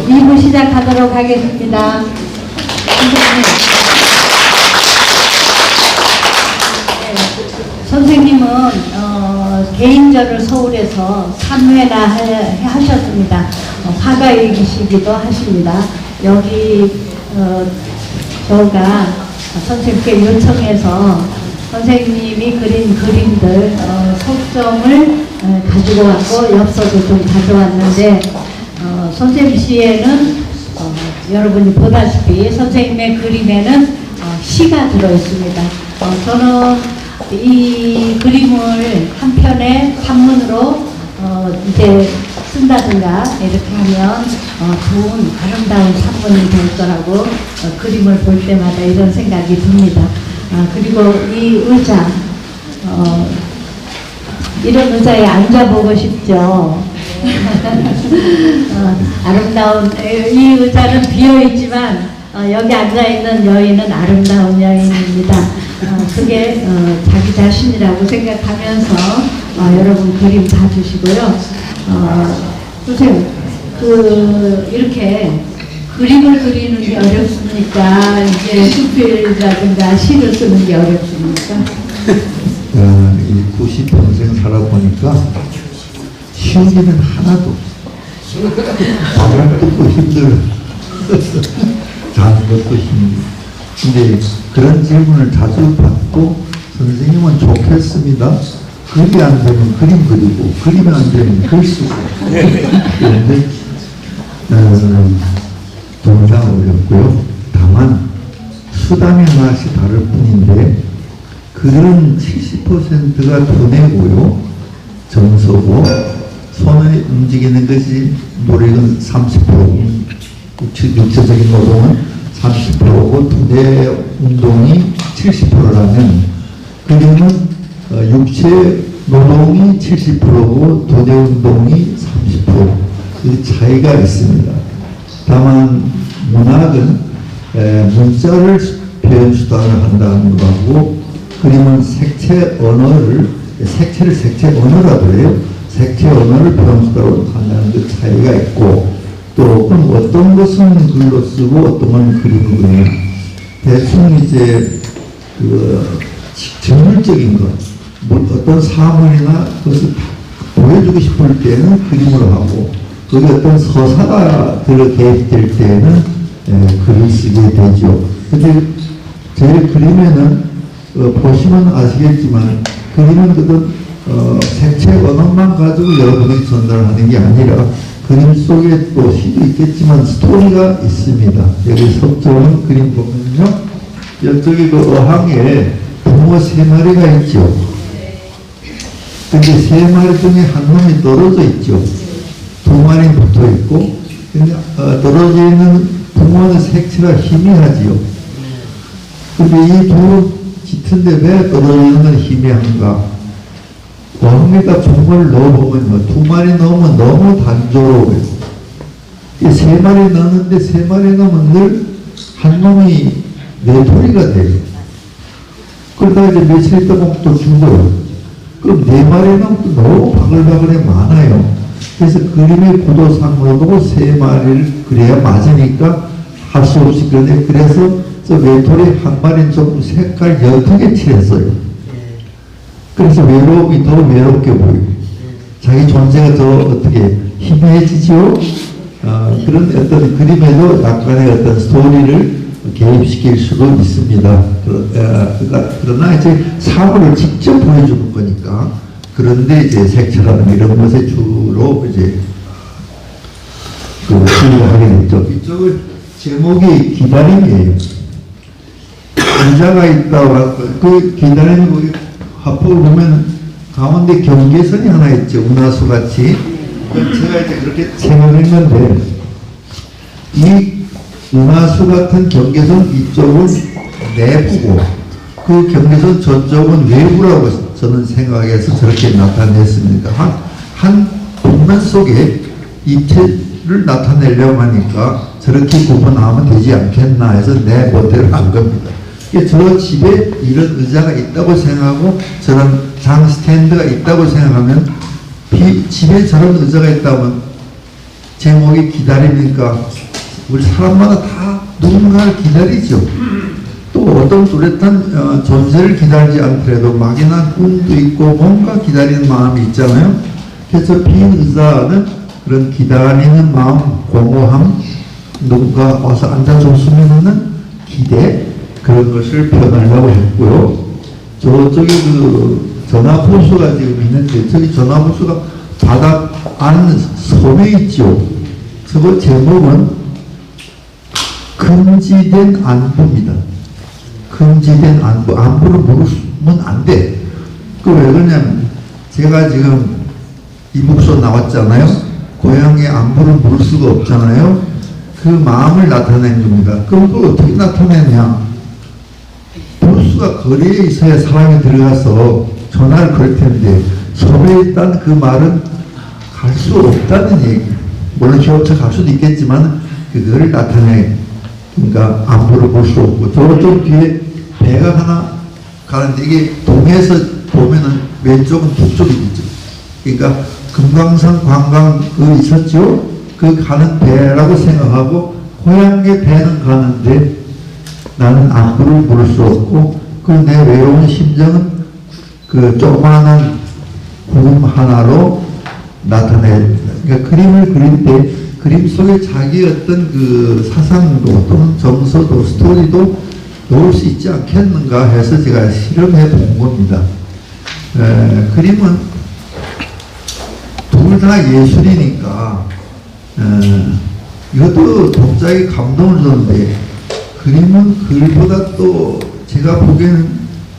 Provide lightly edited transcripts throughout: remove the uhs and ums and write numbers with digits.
2부 시작하도록 하겠습니다. 선생님은 개인전을 서울에서 3회나 하셨습니다. 화가이시기도 하십니다. 여기 저가 선생님께 요청해서 선생님이 그린 그림들 속점을 가지고 왔고 엽서도 좀 가져왔는데 선생님 시에는 여러분이 보다시피 선생님의 그림에는 시가 들어있습니다. 저는 이 그림을 한 편의 산문으로 이제 쓴다든가 이렇게 하면 좋은 아름다운 산문이 될 거라고 그림을 볼 때마다 이런 생각이 듭니다. 그리고 이 의자 이런 의자에 앉아보고 싶죠. 아름다운 이 의자는 비어있지만 여기 앉아있는 여인은 아름다운 여인입니다. 그게 자기 자신이라고 생각하면서 여러분 그림 봐주시고요. 선생님 이렇게 그림을 그리는 게 어렵습니까? 이제 수필이라든가 시를 쓰는 게 어렵습니까? 이 90평생 살아보니까 쉬운 일은 하나도 없어. 밥을 뜯고 힘들어. 자는 것도 힘들어. 근데 그런 질문을 자주 받고 선생님은 좋겠습니다. 그림이 안 되면 그림 그리고 그림이 안 되면 글 쓰고 그런데 둘 다 어렵고요. 다만 수단의 맛이 다를 뿐인데 글은 70%가 두뇌고요. 정서고 손을 움직이는 것이 노력은 30%, 육체적인 노동은 30%고 두뇌 운동이 70%라면 그림은 육체 노동이 70%고 두뇌 운동이 30%그 차이가 있습니다. 다만 문학은 문자를 표현 수단을 한다는 거하고 그림은 색채 언어를 색채를 색채 언어라고 해요. 색채 언어를 표현 수단으로 한다는 그 차이가 있고 또 그럼 어떤 것은 글로 쓰고 어떤 건 그림으로 그려요. 대충 이제 그 정물적인 것, 뭐 어떤 사물이나 그것을 보여주고 싶을 때는 그림으로 하고 거기 어떤 서사가 들어 개입될 때는 글을 쓰게 되죠. 근데 제 그림에는 보시면 아시겠지만 그림은 그런 색채 언어만 가지고 여러분에게 전달하는 게 아니라 그림 속에 또 시도 있겠지만 스토리가 있습니다. 여기 석조는 그림 보면요. 이쪽에 그 어항에 붕어 3마리가 있죠. 근데 3마리 중에 한 놈이 떨어져 있죠. 2마리 붙어 있고, 근데 떨어져 있는 붕어는 색채가 희미하지요. 근데 이 두 짙은데 왜 떨어져 있는 건 희미한가? 왕미가 정말 넣어보면 2마리 넣으면 너무 단조로워요. 3마리 넣었는데 3마리 넣으면 늘 한 놈이 외톨이가 돼요. 그러다가 이제 며칠 있다 보면 또 죽어요. 그럼 4마리 넣으면 또 너무 바글바글해 많아요. 그래서 그림의 구도상으로도 3마리를 그려야 맞으니까 할 수 없이 그러네. 그래서 저 외톨이 한 마리는 좀 색깔 옅게 칠했어요. 그래서 외로움이 더 외롭게 보여요. 자기 존재가 더 어떻게 희미해지죠? 그런 어떤 그림에도 약간의 어떤 스토리를 개입시킬 수도 있습니다. 그러나 이제 사물을 직접 보여주는 거니까. 그런데 이제 색채라는 이런 것에 주로 이제 주의를 하게 됐죠. 이쪽을 제목이 기다림이에요. 의자가 있다. 그 기다림이 화폭을 보면 가운데 경계선이 하나 있죠. 운하수 같이. 제가 이제 그렇게 생각했는데 이 운하수 같은 경계선 이쪽은 내부고 그 경계선 저쪽은 외부라고 저는 생각해서 저렇게 나타냈습니다. 한 공간 속에 입체를 나타내려고 하니까 저렇게 구분하면 되지 않겠나 해서 내 멋대로 한 겁니다. 저 집에 이런 의자가 있다고 생각하고 저런 장 스탠드가 있다고 생각하면 집에 저런 의자가 있다면 제목이 기다리니까 우리 사람마다 다 누군가를 기다리죠. 또 어떤 뚜렷한 존재를 기다리지 않더라도 막연한 꿈도 있고 뭔가 기다리는 마음이 있잖아요. 그래서 비의사는 그런 기다리는 마음, 공허함, 누군가 와서 앉아줬으면 하는 기대, 그런 것을 표현하려고 했고요. 저쪽에 그 전화부수가 지금 있는데, 저기 전화부수가 바닥 안 섬에 있죠. 저거 제목은 금지된 안부입니다. 금지된 안부. 안부를 물으면 안 돼. 그 왜 그러냐면, 제가 지금 이북소 나왔잖아요. 고향의 안부를 물을 수가 없잖아요. 그 마음을 나타낸 겁니다. 그럼 그걸 어떻게 나타내냐? 부수가 거리에 있어야 사람이 들어가서 전화를 걸 텐데, 섬에 있다는 그 말은 갈 수 없다는 얘기. 물론 기업체 갈 수도 있겠지만, 그거를 나타내. 그러니까 안부를 볼 수 없고, 저쪽 뒤에 배가 하나 가는데, 이게 동해에서 보면은 왼쪽은 북쪽이겠죠. 그러니까 금강산 관광 그 있었죠? 그 가는 배라고 생각하고, 고향의 배는 가는데 나는 안부를 물을 수 없고, 그 내 외로운 심정은 그 조그마한 구름 하나로 나타냅니다. 그러니까 그림을 그릴 때 그림 속에 자기 어떤 그 사상도 또는 정서도 스토리도 넣을 수 있지 않겠는가 해서 제가 실험해 본 겁니다. 그림은 둘 다 예술이니까 이것도 독자에게 감동을 줬는데, 그림은 글보다 또 제가 보기에는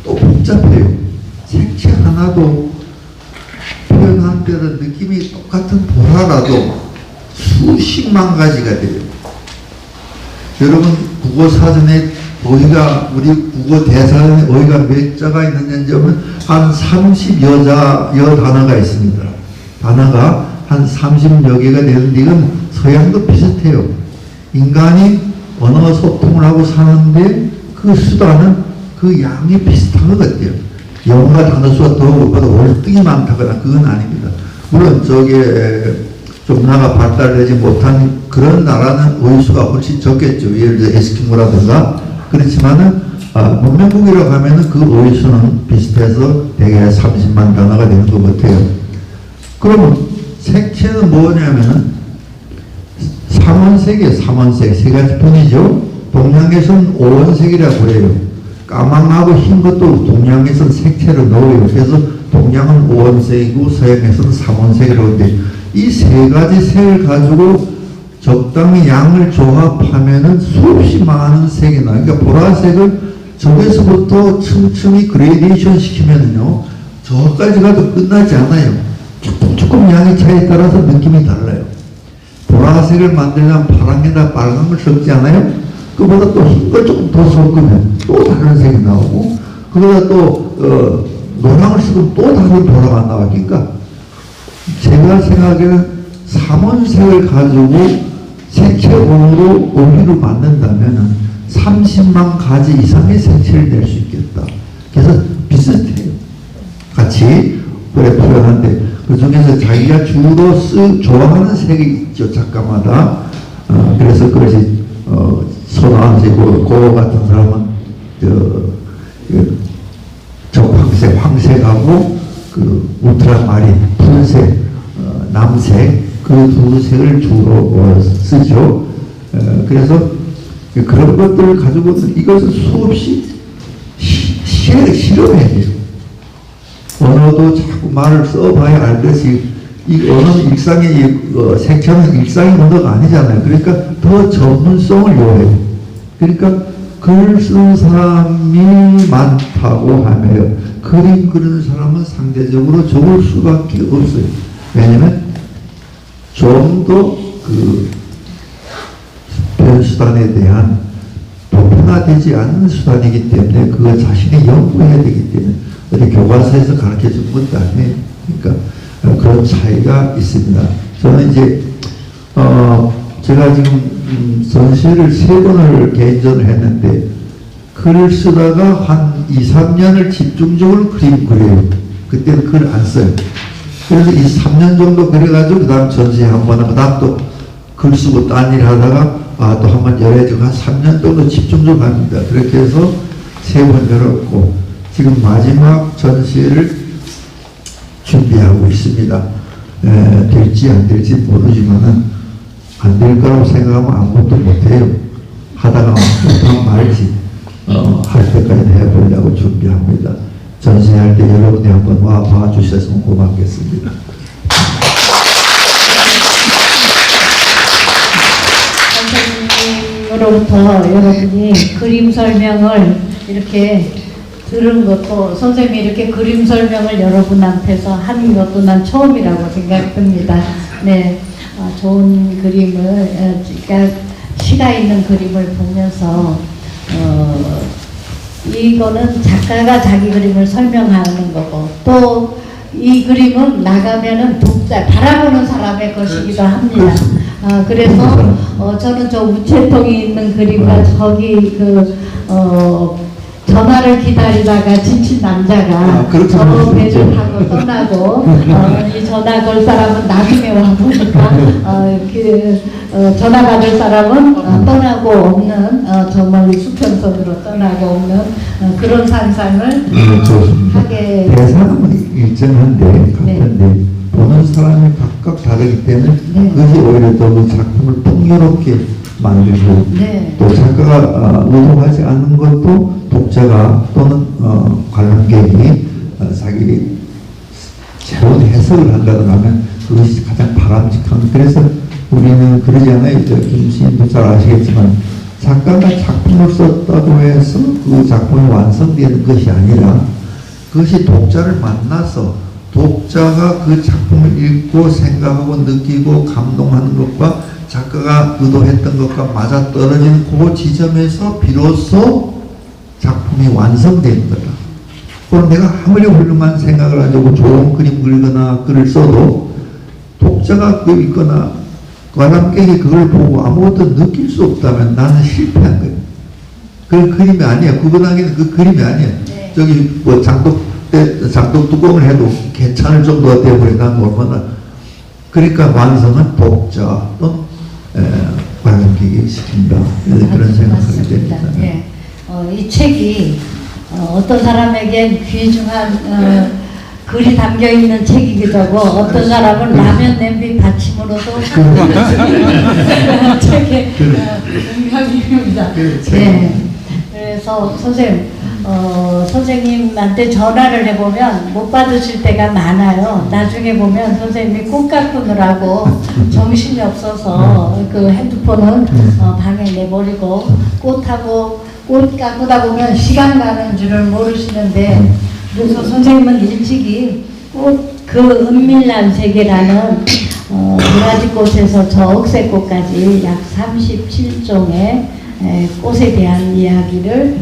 또 복잡해요. 색채 하나도 표현한 때는 느낌이 똑같은 보라라도 수십만 가지가 돼요. 여러분 국어 사전에 어휘가, 우리 국어 대사전에 어휘가 몇 자가 있느냐는지 보면 한 30여 단어가 있습니다. 단어가 한 30여 개가 되는데, 이건 서양도 비슷해요. 인간이 언어 소통을 하고 사는데 그 수단은 그 양이 비슷한 것 같아요. 영어가 단어 수가 더 그것보다 월등히 많다거나 그건 아닙니다. 물론 저게 좀 나가 발달되지 못한 그런 나라는 어휘수가 훨씬 적겠죠. 예를 들어 에스키모라든가. 그렇지만은 문명국이라고 하면은 그 어휘수는 비슷해서 대개 30만 단어가 되는 것 같아요. 그러면 색채는 뭐냐면은 삼원색이에요. 삼원색. 세 가지 뿐이죠. 동양에서는 오원색이라고 해요. 까망하고 흰 것도 동양에서는 색채를 넣어요. 그래서 동양은 오원색이고 서양에서는 삼원색이라고 하는데, 이 세 가지 색을 가지고 적당히 양을 조합하면은 수없이 많은 색이 나요. 그러니까 보라색을 저기서부터 층층이 그레이데이션 시키면은요, 저까지 가도 끝나지 않아요. 조금 양의 차이에 따라서 느낌이 달라요. 보라색을 만들려면 파랑에다 빨간 걸 섞지 않아요? 그보다 또 흰 걸 조금 더 섞으면 또 다른 색이 나오고, 그보다 또 노랑을 쓰면 또 다른 보라가 나오니까, 제가 생각에는 삼원색을 가지고 색채원으로 어휘를 만든다면 30만 가지 이상의 색채를 낼 수 있겠다. 그래서 비슷해요. 같이 그래 표현한데, 그 중에서 자기가 주로 좋아하는 색이 있죠, 작가마다. 그래서 그것이 선호하는 색이고, 고 같은 사람은 저 황색하고 그 울트라마린, 푸른색, 남색, 그 두 색을 주로 쓰죠. 그래서 그런 것들을 가지고 이것을 수없이 실험해야 돼요. 언어도 자꾸 말을 써봐야 알듯이, 이 언어는 일상의 색채는 일상의 언어가 아니잖아요. 그러니까 더 전문성을 요해요. 그러니까 글 쓰는 사람이 많다고 하며 그림 그리는 사람은 상대적으로 적을 수밖에 없어요. 왜냐면 좀 더 그 표현 수단에 대한 보편화되지 않는 수단이기 때문에 그거 자신이 연구해야 되기 때문에 어디 교과서에서 가르쳐 준 것도 아니에요. 그러니까 그런 차이가 있습니다. 저는 이제 제가 지금 전시회를 3번을 개인전을 했는데, 글을 쓰다가 한 2, 3년을 집중적으로 그림 그려요. 그때는 글 안 써요. 그래서 이 3년 정도 그려가지고 그 다음 전시회 한 번 하고, 그 다음 또 글 쓰고 딴 일 하다가 또 한번 열애적 한 3년 정도 집중적으로 합니다. 그렇게 해서 3번 열었고 지금 마지막 전시를 준비하고 있습니다. 될지 안 될지 모르지만은 안 될 거라고 생각하면 아무것도 못해요. 하다가 못하면 말지 할 때까지 해보려고 준비합니다. 전시할 때 여러분이 한번 와 봐주셨으면 고맙겠습니다. 선생님으로부터 여러분이 그림 설명을 이렇게 들은 것도, 선생님이 이렇게 그림 설명을 여러분한테서 하는 것도 난 처음이라고 생각됩니다. 네, 좋은 그림을, 그러니까 시가 있는 그림을 보면서 이거는 작가가 자기 그림을 설명하는 거고, 또 이 그림은 나가면은 독자, 바라보는 사람의 것이기도 합니다. 그래서 저는 저 우체통이 있는 그림과 저기 전화를 기다리다가 지친 남자가 저 배를 타고 떠나고 이 전화 걸 사람은 나중에 와 보니까 전화 받을 사람은 떠나고 없는 저 멀리 수평선으로 떠나고 없는 그런 상상을 하게. 대상은 일정한데 같은데 보는 사람이 각각 다르기 때문에 그것이 오히려 더 그 작품을 풍요롭게 만들고 또 작가가 의도하지 않는 것도 독자가 또는 관람객이 자기 새로운 해석을 한다든가 하면 그것이 가장 바람직한. 그래서 우리는 그러지 않아요. 김수님도 잘 아시겠지만 작가가 작품을 썼다고 해서 그 작품이 완성되는 것이 아니라 그것이 독자를 만나서 독자가 그 작품을 읽고 생각하고 느끼고 감동하는 것과 작가가 의도했던 것과 맞아떨어지는 그 지점에서 비로소 작품이 완성되는 거다. 그럼 내가 아무리 훌륭한 생각을 가지고 좋은 그림 그리거나 글을 써도 독자가 그걸 읽거나 관람객이 그걸 보고 아무것도 느낄 수 없다면 나는 실패한 거예요. 그 그림이 아니야. 구분하기는 그 그림이 아니야. 저기 뭐 장독 뚜껑을 해도 괜찮을 정도가 되어버려. 난 얼마나. 그러니까 완성은 독자 또 관람객이 시킨다. 그런 생각하게 됩니다. 네. 이 책이 어떤 사람에겐 귀중한 글이 담겨있는 책이기도 하고 어떤 사람은 라면 냄비 받침으로도 책의 운명입니다. 네. 그래서 선생님한테 전화를 해보면 못 받으실 때가 많아요. 나중에 보면 선생님이 꽃 가꾸느라고 정신이 없어서 그 핸드폰은 방에 내버리고 꽃 가꾸다 보면 시간 가는 줄을 모르시는데, 그래서 선생님은 일찍이 그 은밀한 세계라는 도라지 꽃에서 저 억새꽃까지 약 37종의 꽃에 대한 이야기를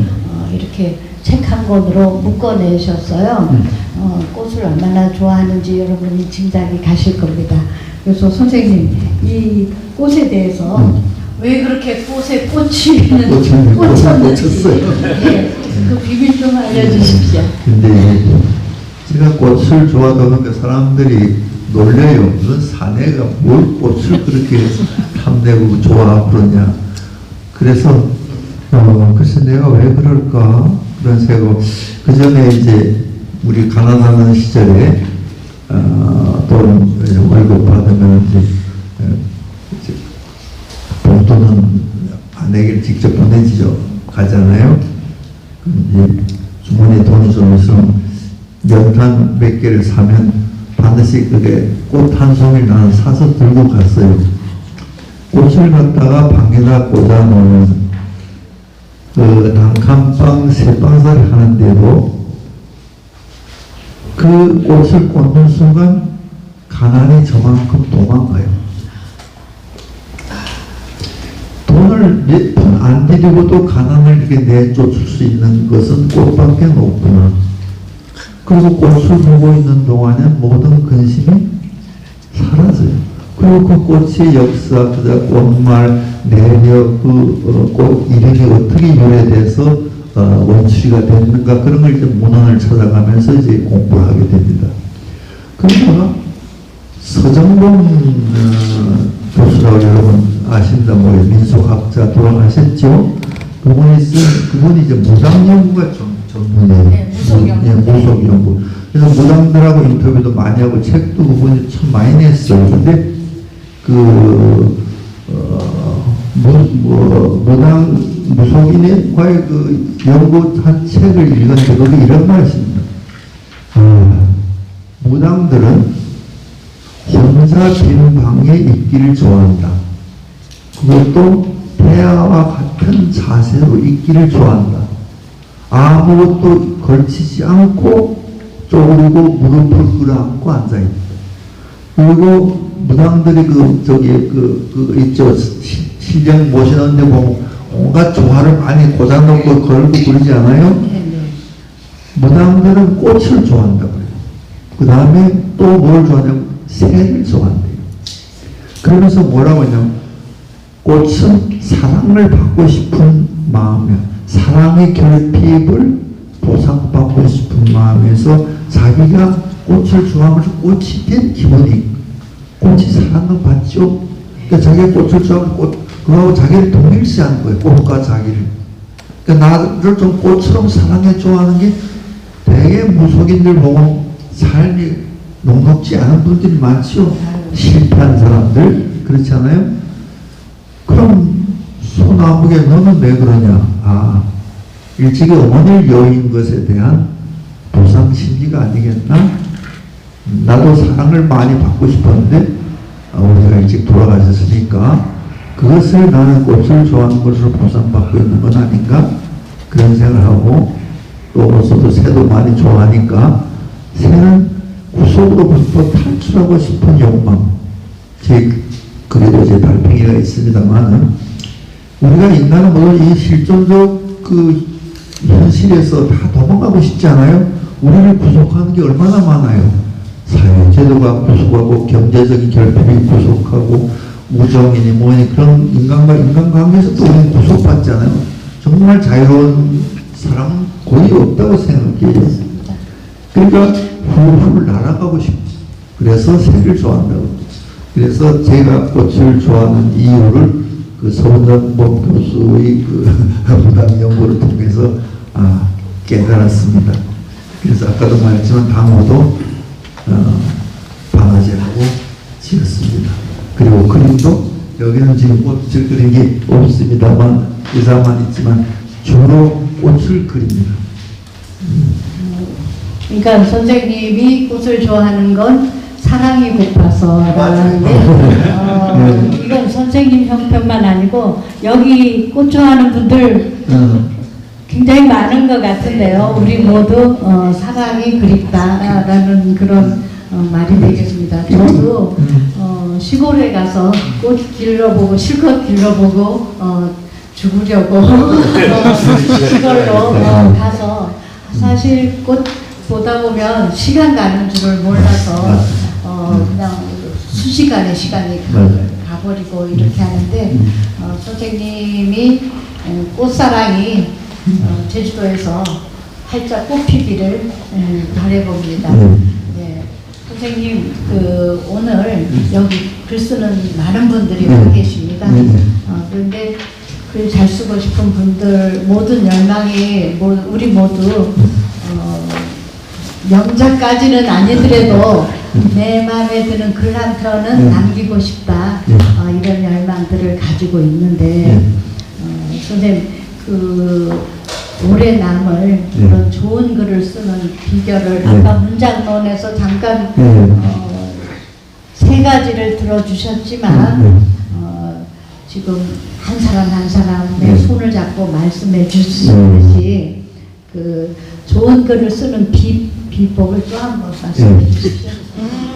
이렇게 책 한 권으로 묶어내셨어요. 꽃을 얼마나 좋아하는지 여러분이 짐작이 가실 겁니다. 그래서 선생님, 이 꽃에 대해서 왜 그렇게 꽃에 꽂혔는지 그 비밀 좀 알려주십시오. 근데 제가 꽃을 좋아하다 보니까 사람들이 놀려요. 무슨 사내가 뭘 꽃을 그렇게 탐내고 좋아 그러냐. 그래서 글쎄 내가 왜 그럴까 그런 생각. 그 전에 이제 우리 가난하는 시절에 돈 월급 받으면 이제 봉투는 아내에게 직접 보내지죠. 가잖아요. 이제 주머니에 돈이 좀 있으면 연탄 몇 개를 사면 반드시 그게 꽃 한 송이를 나는 사서 들고 갔어요. 꽃을 갖다가 방에다 꽂아 놓으면 그 단칸방 새방살이 하는데도 그 꽃을 꽂는 순간 가난이 저만큼 도망가요. 돈을 몇 푼 안 들이고도 가난을 이렇게 내쫓을 수 있는 것은 꽃밖에 없구나. 그리고 꽃을 보고 있는 동안에 모든 근심이 사라져요. 그리고 그 꽃의 역사, 그 꽃말, 내력, 꽃 이름이 어떻게 유래돼서 원추리가 됐는가 그런 걸 이제 문헌을 찾아가면서 이제 공부를 하게 됩니다. 그러다가 서정봉 교수라고 여러분 아십니다. 뭐 민속학자 돌아가셨죠. 그분이 이제 무당 연구가 전문이에요. 네, 무속 연구. 네, 무속 연구. 그래서 무당들하고 인터뷰도 많이 하고 책도 그분이 참 많이 냈어요. 근데 무속인과의 그 연구한 책을 읽었는데 거기 이런 말이 있습니다. 무당들은 혼자 빈 방에 있기를 좋아한다. 그것도 태아와 같은 자세로 있기를 좋아한다. 아무것도 걸치지 않고 쪼그리고 무릎을 끌어안고 앉아있다. 그리고 무당들이 있죠. 신령 모시는데 보면 온갖 조화를 많이 고장놓고 걸고 그러지 않아요? 네. 무당들은 꽃을 좋아한다고 그래요. 그 다음에 또 뭘 좋아하냐면 새를 좋아한대요. 그러면서 뭐라고 하냐면 꽃은 사랑을 받고 싶은 마음이야. 사랑의 결핍을 보상받고 싶은 마음에서 자기가 꽃을 좋아하면서 꽃이 된 기분이 꽃이 사랑을 받죠. 그러니까 자기가 꽃을 좋아하면 그거하고 자기를 동일시하는 거예요. 꽃과 자기를. 그러니까 나를 좀 꽃처럼 사랑해 좋아하는 게 되게 무속인들 보고 삶이 녹록지 않은 분들이 많죠. 실패한 사람들 그렇지 않아요? 그럼 소나무에 너는 왜 그러냐? 일찍이 어머니를 여인 것에 대한 보상 심리가 아니겠나? 나도 사랑을 많이 받고 싶었는데 어머니가 일찍 돌아가셨으니까 그것을 나는 꽃을 좋아하는 것으로 보상받고 있는 건 아닌가? 그런 생각을 하고 또 새도 많이 좋아하니까 새는 구속으로부터 탈출하고 싶은 욕망. 그래도 제 달팽이가 있습니다만은 우리가 인간은 물론 이 실존적 현실에서 다 도망가고 싶지 않아요? 우리를 구속하는 게 얼마나 많아요. 사회제도가 구속하고 경제적인 결핍이 구속하고 우정이니 뭐니 그런 인간관계에서 또 우리는 구속받잖아요. 정말 자유로운 사람은 거의 없다고 생각해요. 그러니까 훌훌 날아가고 싶지. 그래서 새를 좋아한다고. 그래서 제가 꽃을 좋아하는 이유를 서운정범 교수의 무당 연구를 통해서 깨달았습니다. 그래서 아까도 말했지만 당호도 방아제라고 지었습니다. 그리고 그림도 여기는 지금 꽃을 그린 게 없습니다만 의사만 있지만 주로 꽃을 그립니다. 그러니까 선생님이 꽃을 좋아하는 건 사랑이 고파서라는데 이건 선생님 형편만 아니고 여기 꽃 좋아하는 분들 굉장히 많은 것 같은데요. 우리 모두 사랑이 그립다라는 그런 말이 되겠습니다. 저도 시골에 가서 꽃 길러보고 실컷 길러보고 죽으려고 시골로 가서 사실 꽃 보다 보면 시간 가는 줄을 몰라서 그냥 순식간에 시간이 가버리고 이렇게 하는데 선생님이 꽃사랑이 제주도에서 활짝 꽃피기를 바라봅니다. 네. 선생님 오늘 여기 글 쓰는 많은 분들이 와 계십니다. 그런데 글 잘 쓰고 싶은 분들 모든 열망이 우리 모두 명작까지는 아니더라도 내 마음에 드는 글 한 편은 남기고 싶다. 이런 열망들을 가지고 있는데 선생님 오래 남을 그런 좋은 글을 쓰는 비결을 아까 문장론에서 잠깐 세 가지를 들어주셨지만 지금 한 사람 한 사람의 손을 잡고 말씀해 주시듯이 좋은 글을 쓰는 비법을 또 한 번 말씀해 주십시오.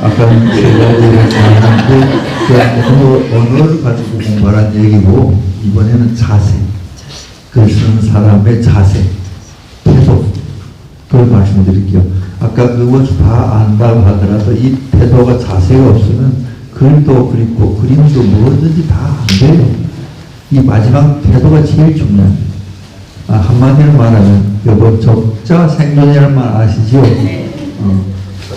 아까 세 가지를 말했는데 언어를 가지고 공부하는 얘기고 이번에는 자세. 글 쓰는 사람의 자세, 태도, 그걸 말씀드릴게요. 아까 그거 다 안다고 하더라도 이 태도가 자세가 없으면 글도 그립고 그림도 뭐든지 다 안 돼요. 이 마지막 태도가 제일 중요합니다. 한마디로 말하면 여보 적자 생존이라는 말 아시죠?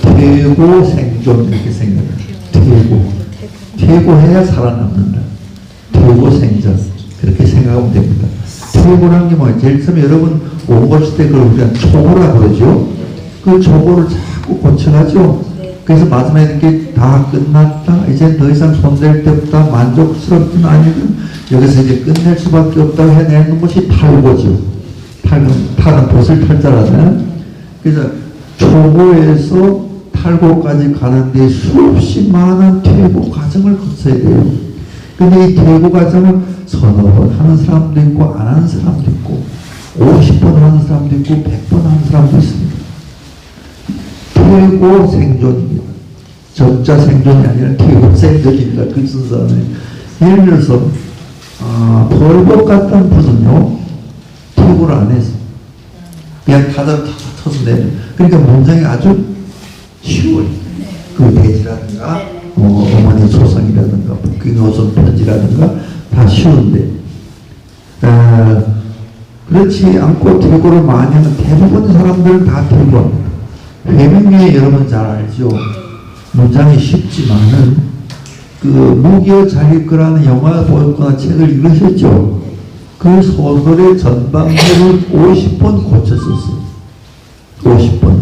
퇴고 생존 이렇게 생각해요. 퇴고 퇴고해야 살아남는다. 퇴고 생전. 그렇게 생각하면 됩니다. 퇴고라는 게 뭐예요? 제일 처음에 여러분 온 것일 때 그걸 우리가 초고라고 그러죠. 그 초고를 자꾸 고쳐가죠. 그래서 마지막에 이렇게 다 끝났다. 이제 더 이상 손댈 데 없다. 만족스럽지는 아니고 여기서 이제 끝낼 수밖에 없다고 해내는 것이 탈고죠. 탈은 돛을 탈자라잖아요. 그래서 초고에서 탈고까지 가는데 수없이 많은 퇴고 과정을 거쳐야 돼요. 근데 이 퇴고 과정을 서너 번 하는 사람도 있고 안 하는 사람도 있고 50번 하는 사람도 있고 100번 하는 사람도 있습니다. 퇴고 생존입니다. 적자 생존이 아니라 퇴고 생존입니다. 그 순서는 예를 들어서 벌법 같은 분은요 퇴고를 안 해서 그냥 타자로 다 쳐서 내요. 그러니까 문장이 아주 쉬워요. 그 대지라든가 어머니 소송이라든가 북귀노선 편지라든가 다 쉬운데 그렇지 않고 퇴고를 많이 하는 대부분 사람들은 다 퇴고합니다. 회명리에 여러분 잘 알죠. 문장이 쉽지만은 그 무기여 자기거라는 영화 보였거나 책을 읽으셨죠. 그 소설의 전방부를 50번 고쳤었어요. 50번.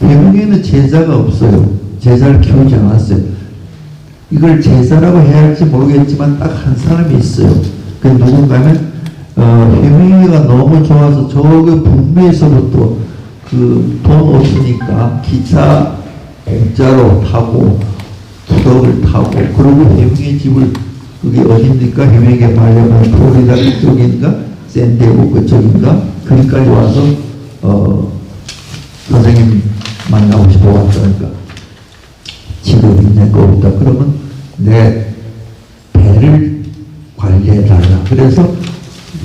회명리에는 제자가 없어요. 제자를 키우지 않았어요. 이걸 제자라고 해야 할지 모르겠지만 딱 한 사람이 있어요. 그 누군가면 회명리가 너무 좋아서 저기 북미에서부터 그 돈 없으니까 기차 공짜로 타고 투덕을 타고 그러고 회명리 집을 그게 어딥니까? 회명리에 가려면 플로리다 그쪽인가? 샌디에고 그쪽인가? 거기까지 와서 선생님 만나고 싶어 왔다니까 직업이 내거 없다. 그러면 내 배를 관리해달라. 그래서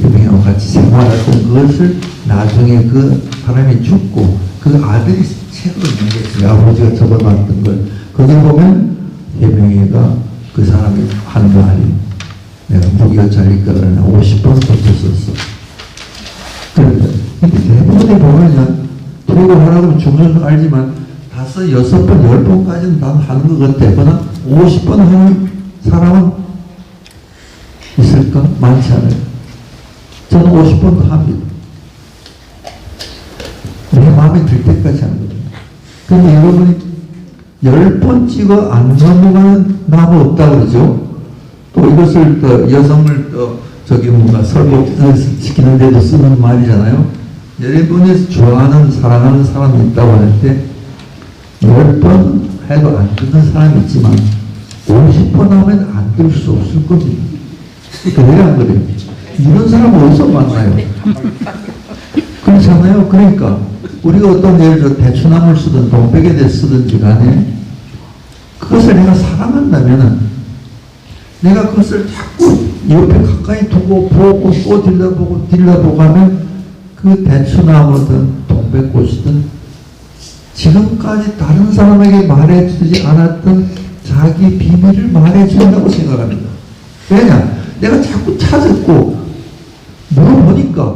유명하고 같이 생활했던 그것을 나중에 그 사람이 죽고 그 아들이 책으로 남겼어요. 아버지가 적어놨던 걸. 거기 보면 해명이가 그 사람이 한 말이 내가 무기여 자리거를 50번 고쳤었어. 그런데 대부분이 보면은 퇴고하라고 죽는 줄 알지만 5, 6번, 10번까지는 다 하는 것 같아. 그러나 50번 하는 사람은 있을까? 많지 않아요. 저는 50번도 합니다. 내 마음에 들 때까지 하는 거예요. 근데 여러분이 10번 찍어 안 넘어가는 나무 없다 그러죠? 또 이것을 또 여성을 또 저기 뭔가 설복시키는 데도 쓰는 말이잖아요. 여러분이 좋아하는, 사랑하는 사람이 있다고 할 때 10번 해도 안 듣는 사람이 있지만 50번 하면 안 들 수 없을 겁니다. 그래야 안 그래요? 이런 사람 어디서 만나요? 그렇잖아요. 그러니까 우리가 어떤 예를 들어 대추나무를 쓰든 동백에대 쓰든지 간에 그것을 내가 사랑한다면은 내가 그것을 자꾸 옆에 가까이 두고 보고 또 들여다보고 하면 그 대추나무든 동백꽃이든 지금까지 다른 사람에게 말해주지 않았던 자기 비밀을 말해준다고 생각합니다. 왜냐? 내가 자꾸 찾았고 물어보니까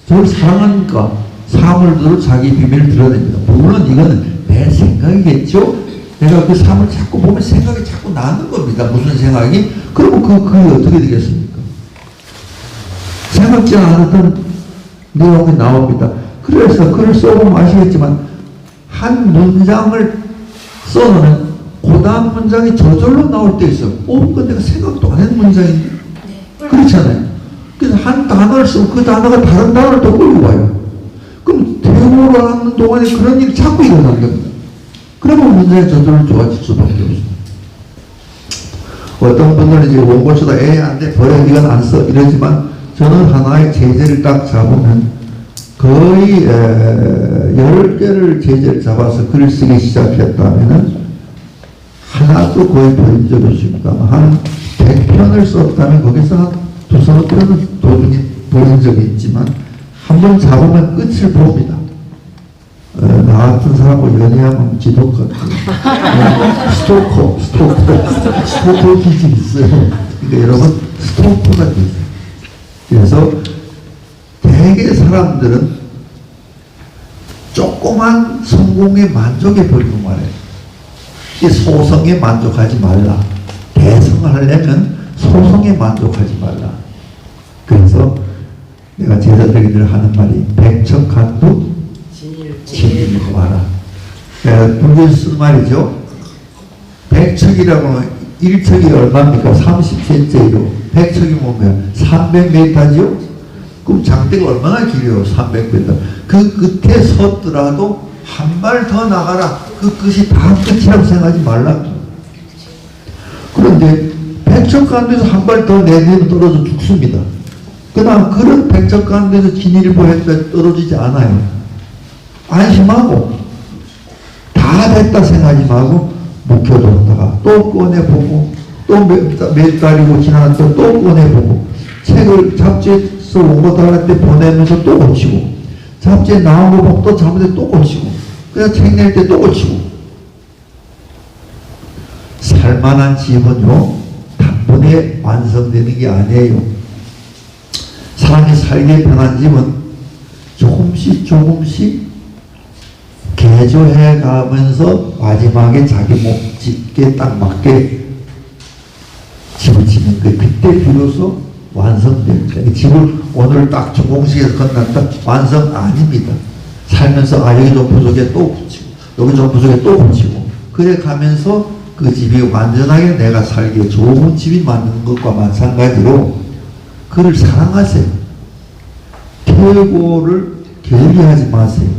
저를 사랑하니까 사물들로 자기 비밀을 드러냅니다. 물론 이거는 내 생각이겠죠? 내가 그 사물을 자꾸 보면 생각이 자꾸 나는 겁니다. 무슨 생각이? 그러면 그게 어떻게 되겠습니까? 생각지 않았던 내용이 나옵니다. 그래서 글을 써보면 아시겠지만 한 문장을 써놓으면 그 다음 문장이 저절로 나올 때 있어요. 그건 내가 생각도 안 한 문장인데. 그렇잖아요. 그래서 한 단어를 쓰면 그 단어가 다른 단어를 또 끌고 와요. 그럼 대화를 하는 동안에 그런 일이 자꾸 일어나는 겁니다. 그러면 문장이 저절로 좋아질 수밖에 없습니다. 어떤 분들은 이제 원고 쓰다 안 돼, 버려, 이건 안 써, 이러지만 저는 하나의 제재를 딱 잡으면 거의 10개를 제재를 잡아서 글을 쓰기 시작했다면 하나도 거의 버린 적이 없습니다. 한 100편을 썼다면 거기서 한 2~3편은 도중에 버린 적이 있지만 한번 잡으면 끝을 봅니다. 나 같은 사람을 연애하면 지독 같아요. 스토커 기질이 있어요. 그러니까 여러분 스토커가 되세요. 그래서 대개 사람들은 조그만 성공에 만족해 버리고 말해요. 이 소성에 만족하지 말라. 대성을 하려면 소성에 만족하지 말라. 그래서 내가 제자들이들 하는 말이 백척간두 진일고 마라. 내가 불교에서 쓴 말이죠. 백척이라고 하면 1척이 얼마입니까? 30cm로 100척이 뭐면 300m죠? 그럼 장대가 얼마나 길어요? 300m. 그 끝에 섰더라도 한 발 더 나가라. 그 끝이 다 끝이라고 생각하지 말라. 그런데 백척간두에서 한 발 더 내리면 떨어져 죽습니다. 그다음 그런 백척간두에서 진일보했다 떨어지지 않아요. 안심하고 다 됐다 생각하지 말고 묵혀뒀다가 또 꺼내보고 또 몇 달이고 지나서 또 꺼내보고 책을 잡지에서 온 거 할 때 보내면서 또 고치고 잡지에 나온 거 보고 또 잘못해 또 고치고 그래서 책 낼 때 또 고치고 살만한 집은요 단번에 완성되는 게 아니에요. 사람이 살기 편한 집은 조금씩 조금씩 개조해 가면서 마지막에 자기 목짓게 딱 맞게 집을 짓는 거예요. 그때 비로소 완성됩니다. 이 집을 오늘 딱 준공식에서 끝났다 완성 아닙니다. 살면서 여기 좀 부족해 또 붙이고 여기 좀 부족해 또 붙이고 그래 가면서 그 집이 완전하게 내가 살기에 좋은 집이 만드는 것과 마찬가지로 그를 사랑하세요. 퇴고를 게을리하지 마세요.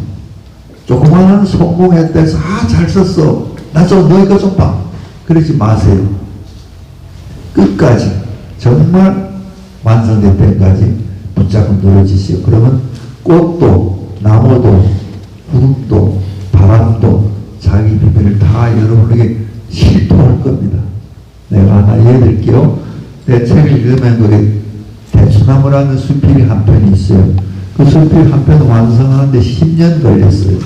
조그마한 성공했다 해서 잘 썼어. 나 좀 너 이거 좀 봐. 그러지 마세요. 끝까지 정말 완성될 때까지 붙잡고 늘어지시오. 그러면 꽃도 나무도 구름도 바람도 자기 비밀을 다 여러분에게 실토할 겁니다. 내가 하나 예를 들게요. 내 책을 읽으면 우리 대추나무라는 수필이 한 편이 있어요. 그 수필 한 편 완성하는데 10년 걸렸어요.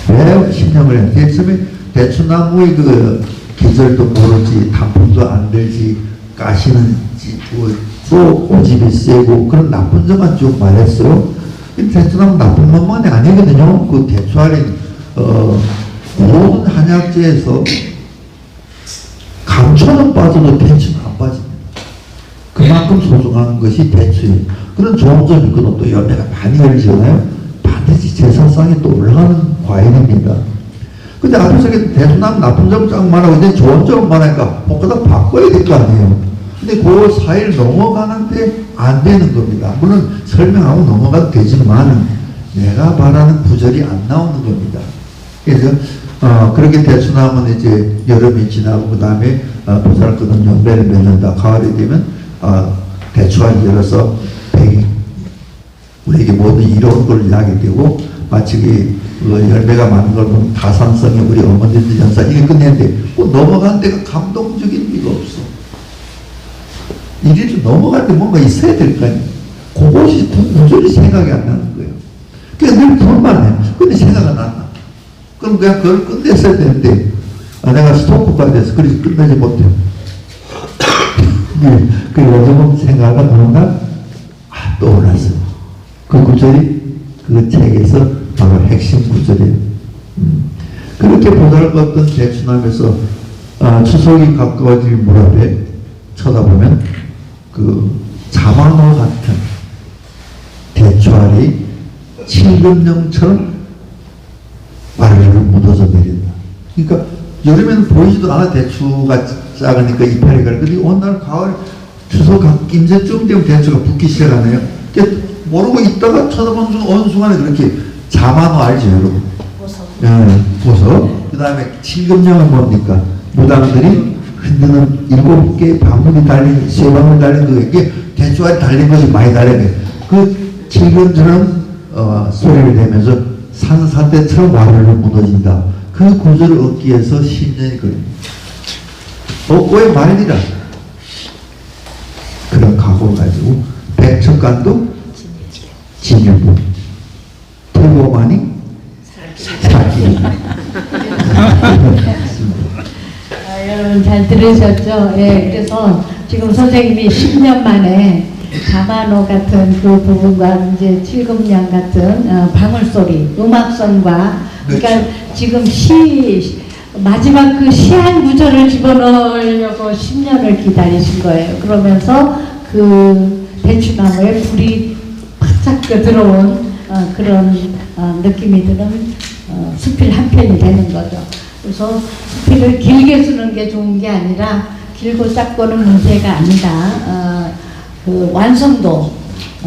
왜 10년 걸렸어요? 처음에 대추나무의 그 기절도 모르지, 단풍도 안 들지, 가시는 또 고집이 세고 그런 나쁜 점만 쭉 말했어요. 대추나무 나쁜 것만이 아니거든요. 그 대추알이 모든 한약재에서 감초는 빠져도 대추는 안 빠집니다. 그만큼 소중한 것이 대추예요. 그런 좋은 점이 있거든. 또 열매가 많이 열리잖아요. 반드시 제사상에 또 올라가는 과일입니다. 근데 앞에서 대추나무 나쁜 점 쫙 말하고 이제 좋은 점 말하니까 뭔가 바꿔야 될 거 아니에요. 근데 그 사이를 넘어가는데 안 되는 겁니다. 물론 설명하고 넘어가도 되지만 내가 바라는 구절이 안 나오는 겁니다. 그래서 그렇게 대추나무는 이제 여름이 지나고 그 다음에 보살것은 연배를 맺는다. 가을이 되면 대추알이 열어서 우리에게 모든 이로운 걸 이야기 되고 마치 열매가 많은 걸 보면 다산성의 우리 어머니들 연사 이게 끝냈는데 넘어간 데가 감동적인 리가 없어. 이리로 넘어갈 때 뭔가 있어야 될 거 아니에요. 그것이 도저히 생각이 안 나는 거예요. 그냥 늘 돈만 해. 근데 생각 안 났나? 그럼 그냥 그걸 끝냈어야 되는데 내가 스토커가 돼서 그래서 끝내지 못해. 그 요즘은 생각하다 보니까 떠올랐어요. 그 구절이 그 책에서 바로 핵심 구절이에요. 그렇게 보잘것없던 대추나무에서 추석이 가까워질 무렵에 쳐다보면 그 자만호 같은 대추알이 칠금령처럼 와르르 묻어져 내린다. 그러니까 여름에는 보이지도 않아. 대추가 작으니까 이파리 가르. 근데 어느 날 가을 추석 김새쯤 되면 대추가 붙기 시작하네요. 모르고 있다가 쳐다보는 어느 순간에 그렇게 자만호 알죠, 여러분? 보석. 예, 보석. 그 다음에 칠금령은 뭡니까? 무당들이 흔드는 7개의 방울이 달린, 쇠방울 달린 그게 대추알이 달린 것이 많이 달린 거예요. 그 칠금처럼 소리를 내면서 산사태처럼 와르르 무너진다. 그 구절을 얻기 위해서 10년이 걸립니다. 옥고의 말이라. 그런 각오를 가지고 백척간도 진일보 퇴보만이 살기. 여러분 잘 들으셨죠? 예, 그래서 지금 선생님이 10년 만에 자만호 같은 그 부분과 이제 칠금령 같은 방울소리, 음악성과 그러니까 지금 마지막 그 시한 구절을 집어넣으려고 10년을 기다리신 거예요. 그러면서 그 대추나무에 불이 바짝 들어온 그런 느낌이 드는 수필 한 편이 되는 거죠. 그래서 수필을 길게 쓰는 게 좋은 게 아니라 길고 짧고는 문제가 아니다. 그 완성도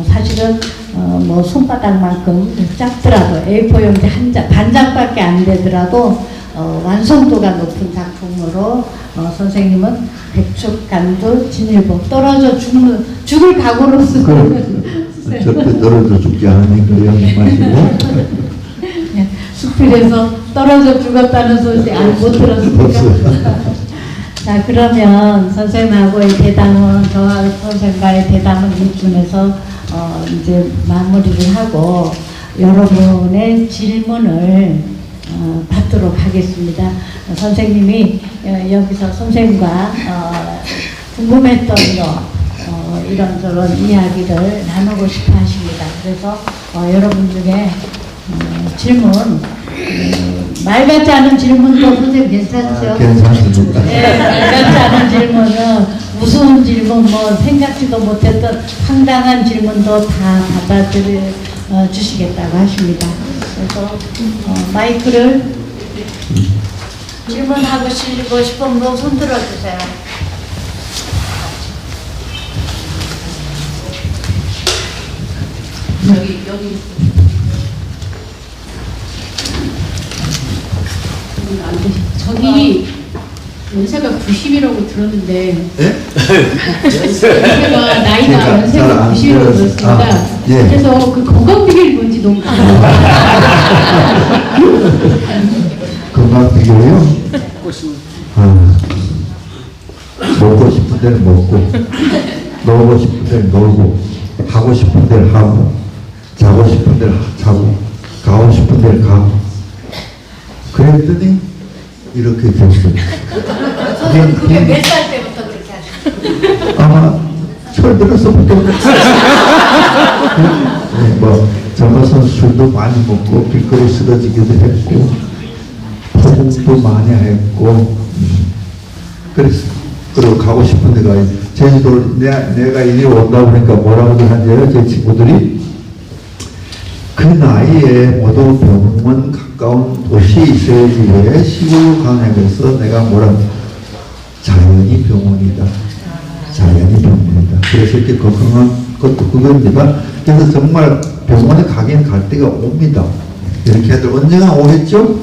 사실은 뭐 손바닥만큼 짧더라도 A4 용지 한 장, 반 장밖에 안 되더라도 완성도가 높은 작품으로 선생님은 백축간도 진일보 떨어져 죽을 각오로 쓰는 절대 떨어져 죽지 않으니까 양념 마시고 수필에서 떨어져 죽었다는 소식 못 들었습니까? 자, 그러면 선생님하고의 대담은 저와 선생님과의 대담은 이쯤에서 이제 마무리를 하고 여러분의 질문을 받도록 하겠습니다. 선생님이 여기서 선생님과 궁금했던 거 이런저런 이야기를 나누고 싶어 하십니다. 그래서 여러분 중에 질문 말 같지 않은 질문도 선생님 괜찮죠? 괜찮습니다. 네, 말 같지 않은 질문은 무서운 질문, 뭐 생각지도 못했던 황당한 질문도 다 받아들여 주시겠다고 하십니다. 그래서 마이크를 질문하고 싶은 분 손 들어주세요. 여기. 저기 연세가 90이라고 들었는데 예? 연세가 나이가 제가 연세가 잘안 90이라고 들었- 들었습니다. 예. 그래서 그 건강 비결이 뭔지 너무 궁금해요. 건강 비결이요? 먹고 싶은 데는 먹고, 놀고 싶은 데는 놀고, 하고 싶은 데를 하고, 자고 싶은 데를 자고, 가고 싶은 데를 가고. 그랬더니 이렇게 됐어요. 선생님 그게 몇 살 때부터 그렇게 하셨어요? 아마 철들어서부터 네, 뭐 젊어서 술도 많이 먹고 길거리 쓰러지기도 했고 포공도 많이 했고 그랬어. 그리고 가고 싶은 데가 제주도 내가 이리 온다 보니까 뭐라고 하는데요, 제 친구들이 그 나이에 모두 병원 가까운 도시에 있어야지 왜 시골로 가냐면서 내가 뭐라 자연이 병원이다. 자연이 병원이다. 그래서 이렇게 건강한 것도 그겁니다. 그래서 정말 병원에 가긴 갈 때가 옵니다. 이렇게 해도 언제나 오겠죠?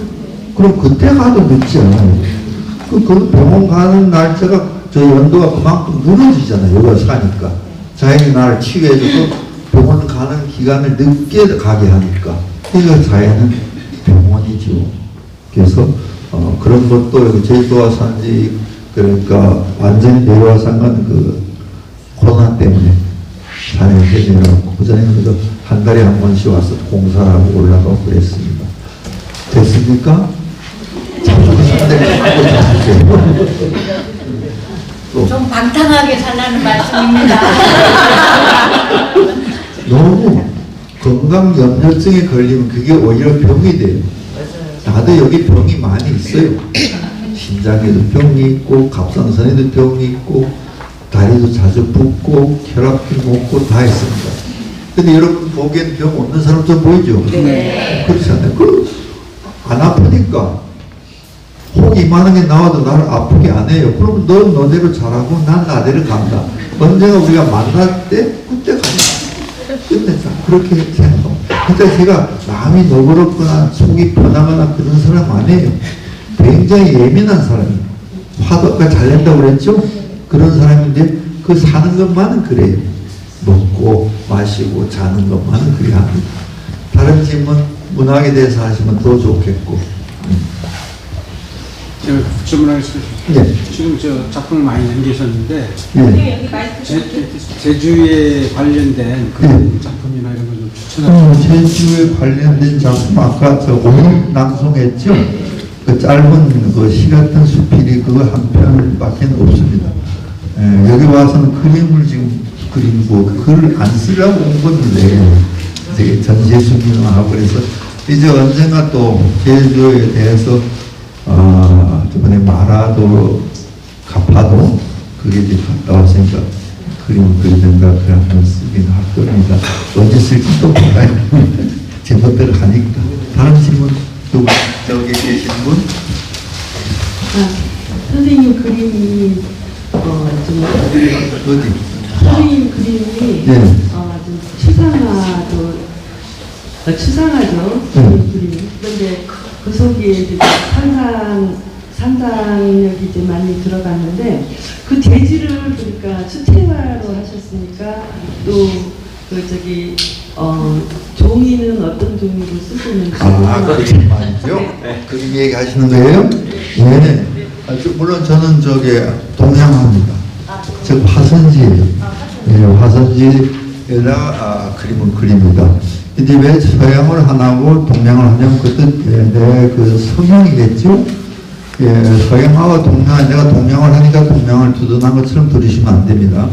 그럼 그때 가도 늦지 않아요. 그 병원 가는 날짜가 저 연도가 그만큼 무너지잖아요. 여기가 사니까. 자연이 나를 치유해주고 병원 가는 기간을 늦게 가게 하니까. 그러니까 자연은 병원이죠. 그래서 그런 것도 여기 제주도와 산지 그러니까 완전히 내려와서 한 건 그 코로나 때문에 산에 내려왔고 그전에는 그저 한 달에 한 번씩 와서 공사하고 올라가고 그랬습니다. 됐습니까? 좀 방탕하게 살라는 말씀입니다. 너무 건강염려증에 걸리면 그게 오히려 병이 돼요. 나도 여기 병이 많이 있어요. 심장에도 병이 있고 갑상선에도 병이 있고 다리도 자주 붓고 혈압도 높고 다 있습니다. 근데 여러분 보기엔 병 없는 사람 좀 보이죠? 네. 그렇지 않아요? 안 아프니까 혹 이만한 게 나와도 나를 아프게 안 해요. 그러면 넌 너대로 잘하고 난 나대로 간다. 언제가 우리가 만날 때 그때 간다. 끝냈다. 그렇게 생각합니다. 근데 제가 마음이 너그럽거나 속이 편하거나 그런 사람 아니에요. 굉장히 예민한 사람이에요. 화도 아까 잘 낸다고 그랬죠? 그런 사람인데 그 사는 것만은 그래요. 먹고 마시고 자는 것만은 그래 합니다. 다른 질문 문학에 대해서 하시면 더 좋겠고. 제가 질문하겠습니다. 네. 지금 저 작품을 많이 남기셨는데 예. 제주에 관련된 그런 작품이나 이런 거 좀 추천하세요. 제주에 관련된 작품 아까 저 오늘 낭송했죠? 그 짧은 그 시 같은 수필이 그거 한 편밖에 없습니다. 여기 와서는 그림을 지금 그리고 글을 안 쓰려고 온 건데 이제 전시회 준비를 하고 그래서 이제 언젠가 또 제주에 대해서 이번에 마라도 가파도 그게 이제 갔다 왔으니까 그림 그리든가 그런 쓰긴 할 겁니다. 언제 쓸지도 몰라요. 제멋대로 하니까. 다른 질문 누구? 저기 계신 분? 선생님 그림이 좀 어디? 선생님 그림이 네. 좀 추상하죠. 그림이. 그런데 그 속에 이제 상상력이 이제 많이 들어갔는데 그 재질을 보니까 수채화로 하셨으니까 또 그 저기 종이는 어떤 종이로 쓰시는지. 그림 말이죠? 그림 얘기하시는 거예요? 네. 물론 저는 저기 동양화입니다. 즉 화선지예요. 네, 화선지에다가 그림을 그립니다. 근데 왜 서양을 하나고 동양을 하냐면 그것도 그 성향이겠죠? 예, 서양하고 동양, 내가 동양을 하니까 동양을 두둔한 것처럼 들으시면 안 됩니다.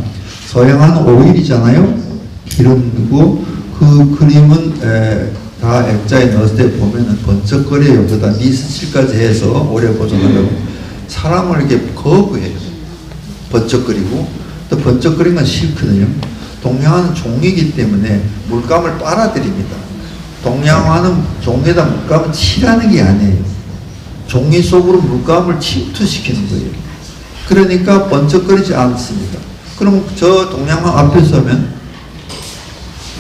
서양은 오일이잖아요. 기름이고 그 그림은 다 액자에 넣었을 때 보면은 번쩍거려요. 그다음 니스칠까지 해서 오래 보존하려고 사람을 이렇게 거부해요. 번쩍거리고 또 번쩍거리는 건 싫거든요. 동양화는 종이기 때문에 물감을 빨아들입니다. 동양화는 종이에다 물감을 칠하는 게 아니에요. 종이 속으로 물감을 침투시키는 거예요. 그러니까 번쩍거리지 않습니다. 그럼 저 동양화 앞에 서면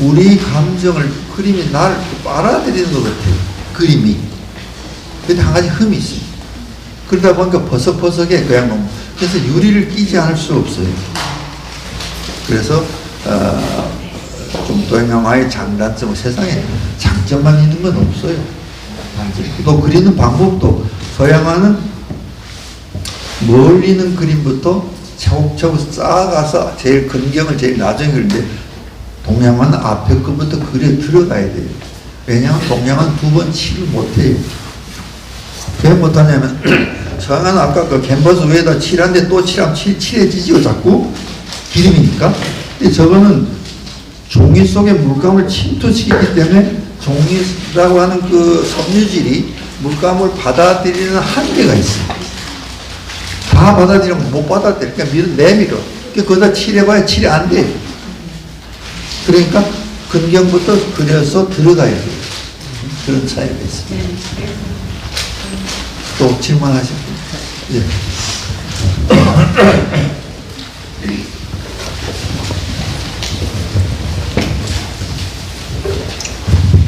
우리 감정을 그림이 나를 빨아들이는 것 같아요. 그림이. 근데 한 가지 흠이 있어요. 그러다 보니까 버석버석해 그냥 너무. 그래서 유리를 끼지 않을 수 없어요. 그래서 좀 동양화의 장단점, 세상에 장점만 있는 건 없어요. 또 그리는 방법도 서양화는 멀리는 그림부터 차곡차곡 쌓아가서 제일 근경을 제일 나중에 그리는데 동양화는 앞에 것부터 그려 들어가야 돼요. 왜냐하면 동양화는 두 번 칠을 못해요. 왜 못하냐면 서양화는 아까 그 캔버스 위에다 칠한데 또 칠하면 칠해지지요 자꾸 기름이니까. 근데 저거는 종이 속에 물감을 침투시키기 때문에 종이라고 하는 그 섬유질이 물감을 받아들이는 한계가 있어요. 다 받아들이면 못 받아들여. 그러니까 내밀어. 거기다 칠해봐야 칠이 안 돼요. 그러니까 근경부터 그려서 들어가야 돼요. 그런 차이가 있습니다. 또 질문하실 분? 예.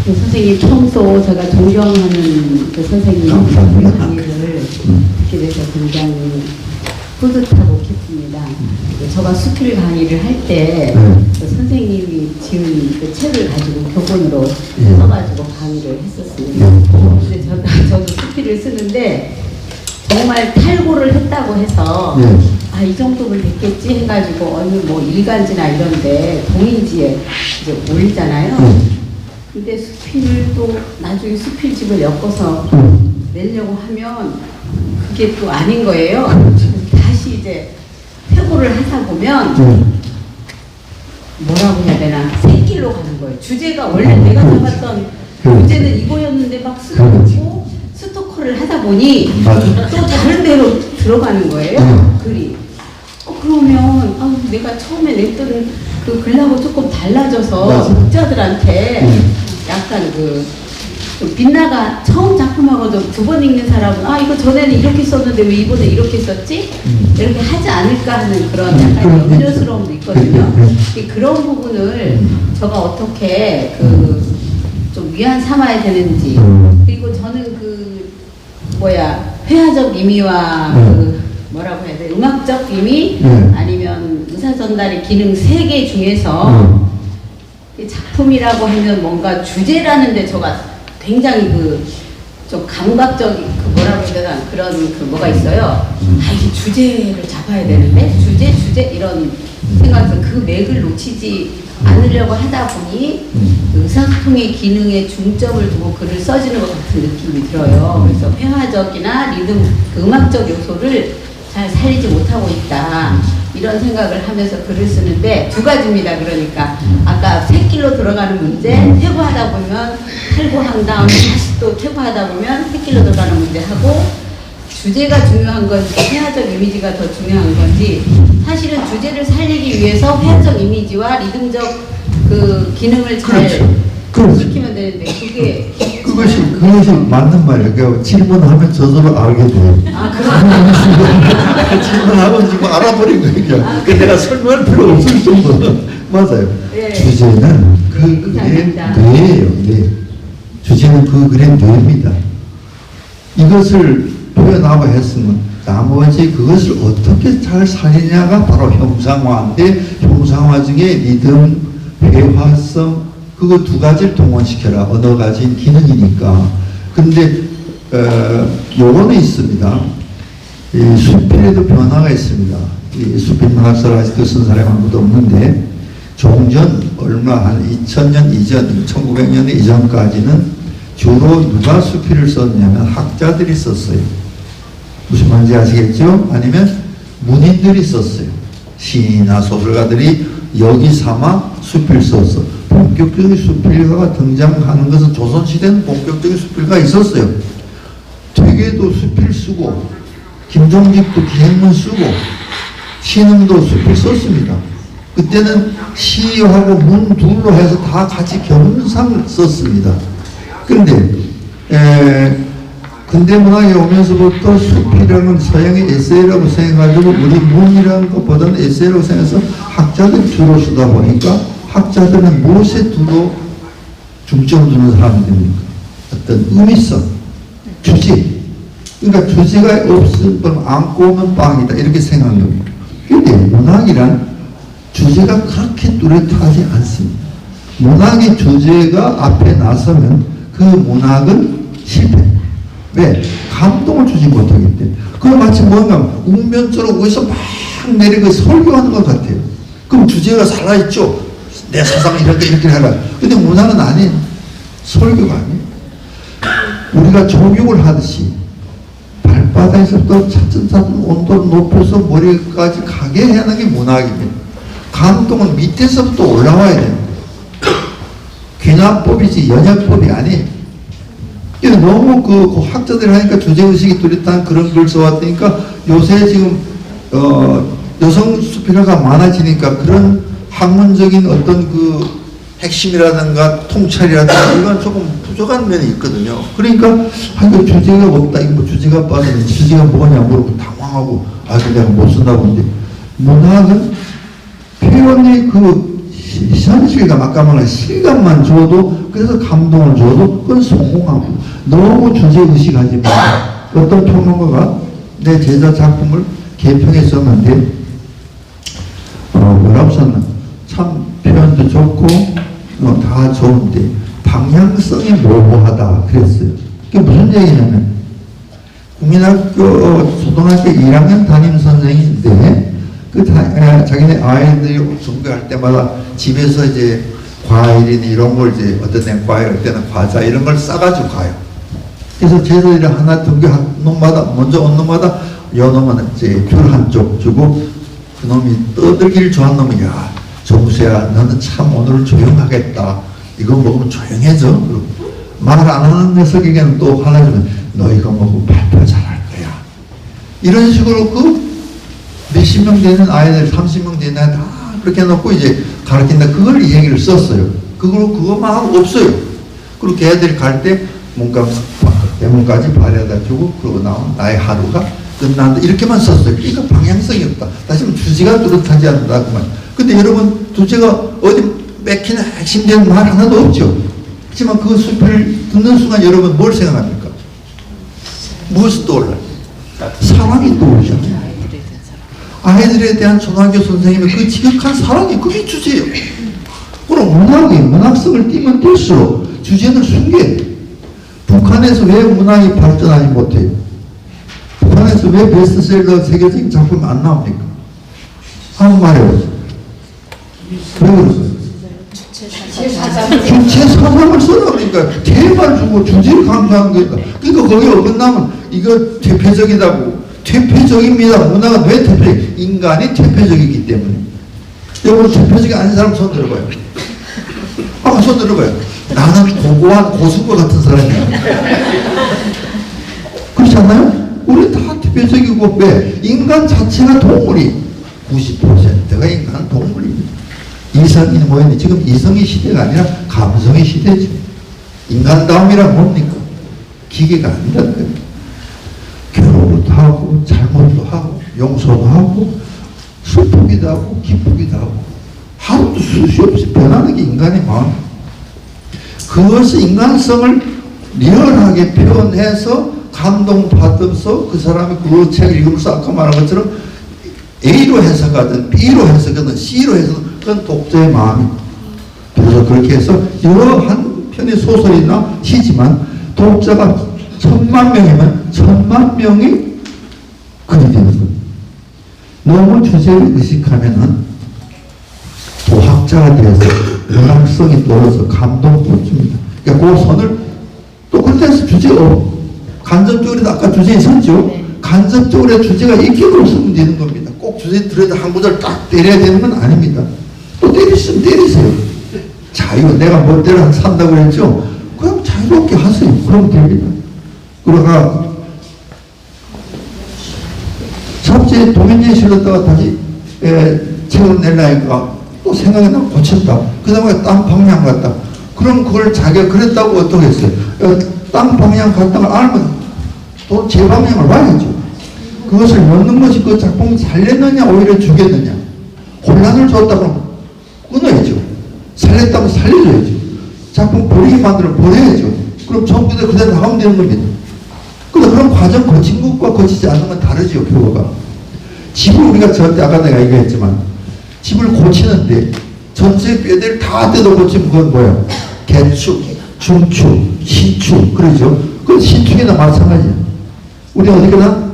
선생님 평소 제가 존경하는 그 선생님 감사합니다. 강의를 듣게 돼서 굉장히 뿌듯하고 기쁩니다. 제가 수필 강의를 할 때 그 선생님이 지은 그 책을 가지고 교본으로 써가지고 강의를 했었습니다. 근데 저도 수필을 쓰는데 정말 탈고를 했다고 해서 아, 이 정도면 됐겠지 해가지고 어느 뭐 일간지나 이런데 동인지에 이제 올리잖아요. 근데 수필을 또 나중에 수필집을 엮어서 내려고 하면 그게 또 아닌 거예요. 다시 이제 퇴고를 하다 보면 뭐라고 해야 되나 새길로 가는 거예요. 주제가 원래 내가 잡았던 주제는 이거였는데 막 쓰고 스토커를 하다 보니 또 다른 데로 들어가는 거예요. 글이. 그러면 내가 처음에 냈던 그 글하고 조금 달라져서 독자들한테 약간 좀 빗나가 처음 작품하고도 두 번 읽는 사람은 이거 전에는 이렇게 썼는데 왜 이번에 이렇게 썼지? 이렇게 하지 않을까 하는 그런 약간 염려스러움도 있거든요. 그런 부분을 제가 어떻게 좀 위안 삼아야 되는지, 그리고 저는 회화적 의미와 뭐라고 해야 돼? 음악적 의미 아니면 의사 전달의 기능 3개 중에서 작품이라고 하면 뭔가 주제라는데 제가 굉장히 좀 감각적인 뭐라고 해야 되나 그런 뭐가 있어요. 이게 주제를 잡아야 되는데 주제 이런 생각에서 그 맥을 놓치지 않으려고 하다 보니 의사소통의 기능에 중점을 두고 글을 써지는 것 같은 느낌이 들어요. 그래서 회화적이나 리듬, 음악적 요소를 잘 살리지 못하고 있다. 이런 생각을 하면서 글을 쓰는데 두 가지입니다. 그러니까 아까 새길로 들어가는 문제, 퇴고하다 보면 탈고한 다음에 다시 또 퇴고하다 보면 새길로 들어가는 문제 하고 주제가 중요한 건지 회화적 이미지가 더 중요한 건지 사실은 주제를 살리기 위해서 회화적 이미지와 리듬적 그 기능을 잘 그렇죠. 시키면 되는데 그것이 맞는 말이에요. 그러니까 질문하면 저절로 알게 돼요. 질문하면 지금 알아버린 거니까. 그 내가 설명할 필요 없을 정도. 맞아요. 네. 주제는 그 글의 뇌예요. 뇌. 주제는 그 글의 뇌입니다. 이것을 표현하고 했으면 나머지 그것을 어떻게 잘 살리냐가 바로 형상화인데 형상화 중에 리듬, 회화성 그거 두 가지를 동원시켜라. 언어 가진 기능이니까. 근데 요거는 있습니다. 이 수필에도 변화가 있습니다. 이 수필 문학사를 아직도 쓴 사람이 아무도 없는데 종전 얼마 한 2000년 이전, 1900년 이전까지는 주로 누가 수필을 썼냐면 학자들이 썼어요. 무슨 말인지 아시겠죠? 아니면 문인들이 썼어요. 시인이나 소설가들이 여기 삼아 수필 썼어. 본격적인 수필가가 등장하는 것은 조선시대는 본격적인 수필가가 있었어요. 퇴계도 수필 쓰고 김종직도 기행문 쓰고 신흥도 수필 썼습니다. 그때는 시하고 문 둘로 해서 다 같이 겸상을 썼습니다. 그런데 근대 문학에 오면서부터 수필이라는 서양의 에세이라고 생각하고 우리 문이라는 것보다는 에세이라고 생각해서 학자들이 주로 쓰다 보니까 학자들은 무엇에 두고 중점을 두는 사람들입니까? 어떤 의미성, 주제. 그러니까 주제가 없으면 안고 오면 빵이다 이렇게 생각하는 겁니다. 그런데 문학이란 주제가 그렇게 뚜렷하지 않습니다. 문학의 주제가 앞에 나서면 그 문학은 실패. 왜? 감동을 주지 못하기 때문에. 그건 마치 뭔가 웅변처럼 어디서 막 내리고 설교하는 것 같아요. 그럼 주제가 살아있죠. 내 사상은 이렇게 해라. 근데 문학은 아니에요. 설교가 아니에요. 우리가 조교를 하듯이 발바닥에서부터 차츰차츰 온도를 높여서 머리까지 가게 하는 게 문학입니다. 감동은 밑에서부터 올라와야 됩니다. 귀납법이지 연역법이 아니에요. 너무 그 학자들이 하니까 주제의식이 뚜렷한 그런 글 써왔으니까 요새 지금 여성 수필가가 많아지니까 그런 학문적인 어떤 그 핵심이라든가 통찰이라든가 이건 조금 부족한 면이 있거든요. 그러니까 이거 주제가 없다. 이거 뭐 주제가 빠지네. 주제가 뭐냐 물어보고 당황하고 내가 못 쓴다고 하는데 문학은 표현의 그 현실감, 아까 말한 실감만 줘도 그래서 감동을 줘도 그건 성공하고 너무 주제의식하지 마. 어떤 평론가가 내 제자 작품을 개평했었는데 뭐라고 썼나 참 표현도 좋고 다 좋은데 방향성이 모호하다 그랬어요. 그게 무슨 얘기냐면 국민학교 초등학교 1학년 담임 선생인데 자기네 아이들이 전교할 때마다 집에서 이제 과일이나 이런 걸 이제 어떤 애 과일, 어떤 애는 과자 이런 걸 싸가지고 가요. 그래서 제자들이 하나 등교한 놈마다 먼저 온 놈마다 요 놈은 이제 귤 한쪽 주고 그놈이 떠들기를 좋아하는 놈이 야 정수야 너는 참 오늘은 조용하겠다. 이거 먹으면 조용해져. 말 안 하는 녀석에게는 또 하나 주면 너 이거 먹으면 발표 잘할 거야. 이런 식으로 그 몇십 명 되는 아이들 30명 되는 아이들 다 그렇게 해놓고 이제 가르친다. 그걸 이 얘기를 썼어요. 그것만 하고 없어요. 그리고 걔들이 갈 때 문감 대문까지 발에다 주고 그러고 나온 나의 하루가 끝난다. 이렇게만 썼어요. 그러니까 방향성이 없다. 다시 말하면 주제가 뚜렷하지 않는다고만. 근데 여러분 주제가 어디 맥히는 핵심되는 말 하나도 없죠. 하지만 그 수필을 듣는 순간 여러분 뭘 생각합니까? 무엇이 떠올라요? 사랑이 떠오르잖아요. 아이들에 대한 초등학교 선생님의 그 지극한 사랑이 그게 주제예요. 그럼 문학성을 띠면 뛸수록 주제는 숨겨요. 북한에서 왜 문학이 발전하지 못해요? 북한에서 왜 베스트셀러 세계적인 작품이 안 나옵니까? 한번 말해보세요. 왜 그러세요? 주체 사상을 써라 그러니까 테마를 주고 주제를 강조하는 거니까. 그러니까 거기에 어긋나면 이거 퇴폐적이다고. 퇴폐적입니다. 문화가 왜 퇴폐적? 인간이 퇴폐적이기 때문에. 여러분 퇴폐적이 아닌 사람 손 들어봐요. 손 들어봐요. 나는 고고한 고수과 같은 사람이야. 그렇지 않나요? 우리 다 대표적이고, 왜? 인간 자체가 동물이 90%가 인간은 동물입니다. 이성이 뭐였니? 지금 이성의 시대가 아니라 감성의 시대죠. 인간다움이란 뭡니까? 기계가 아니란 거예요. 괴로움도 하고 잘못도 하고 용서도 하고 슬프기도 하고 기쁘기도 하고 하루도 수시 없이 변하는 게 인간의 마음. 그것을 인간성을 리얼하게 표현해서 감동받아서 그 사람이 그 책을 읽으면서 아까 말한 것처럼 A로 해석하든 B로 해석하든 C로 해석하든 그건 독자의 마음입니다. 그래서 그렇게 해서 여러 한 편의 소설이나 시지만 독자가 1000만 명이면 1000만 명이 글이 되는 거예요. 너무 주제를 의식하면은 도학자가 돼서 문학성이 떨어져 감동 못 줍니다. 그러니까 그 선을 또 그렇게 해서 주제가 간접적으로 아까 주제에 있었죠. 간접적으로 주제가 있기도 없으면 되는 겁니다. 꼭 주제 들어야 한 구절 딱 때려야 되는 건 아닙니다. 또 때리시면 때리세요. 자유, 내가 멋대로 산다고 그랬죠. 그럼 자유롭게 하세요. 그러면 됩니다. 그러가 첫째 도민지에 실렸다가 다시 책을 내려니까 또 생각이 나고 고쳤다. 그 다음에 땅 방향 갔다. 그럼 그걸 자기가 그랬다고 어떻게 했어요? 땅 방향 갔다가 알면 또 제 방향을 봐야죠. 그것을 넣는 것이 그 작품을 살렸느냐 오히려 죽였느냐. 혼란을 줬다고 끊어야죠. 살렸다고 살려줘야죠. 작품 버리게 만들어 버려야죠. 그럼 전부 다 그대로 나가면 되는 겁니다. 근데 그런 과정 거친 것과 거치지 않는 건 다르죠, 표가. 집을 우리가 저한테 아까 내가 얘기했지만 집을 고치는데 전체 뼈대를 다 떼도 고치면 그건 뭐야? 개축, 중축, 신축, 그러죠? 그건 신축이나 마찬가지야. 우리 어디거나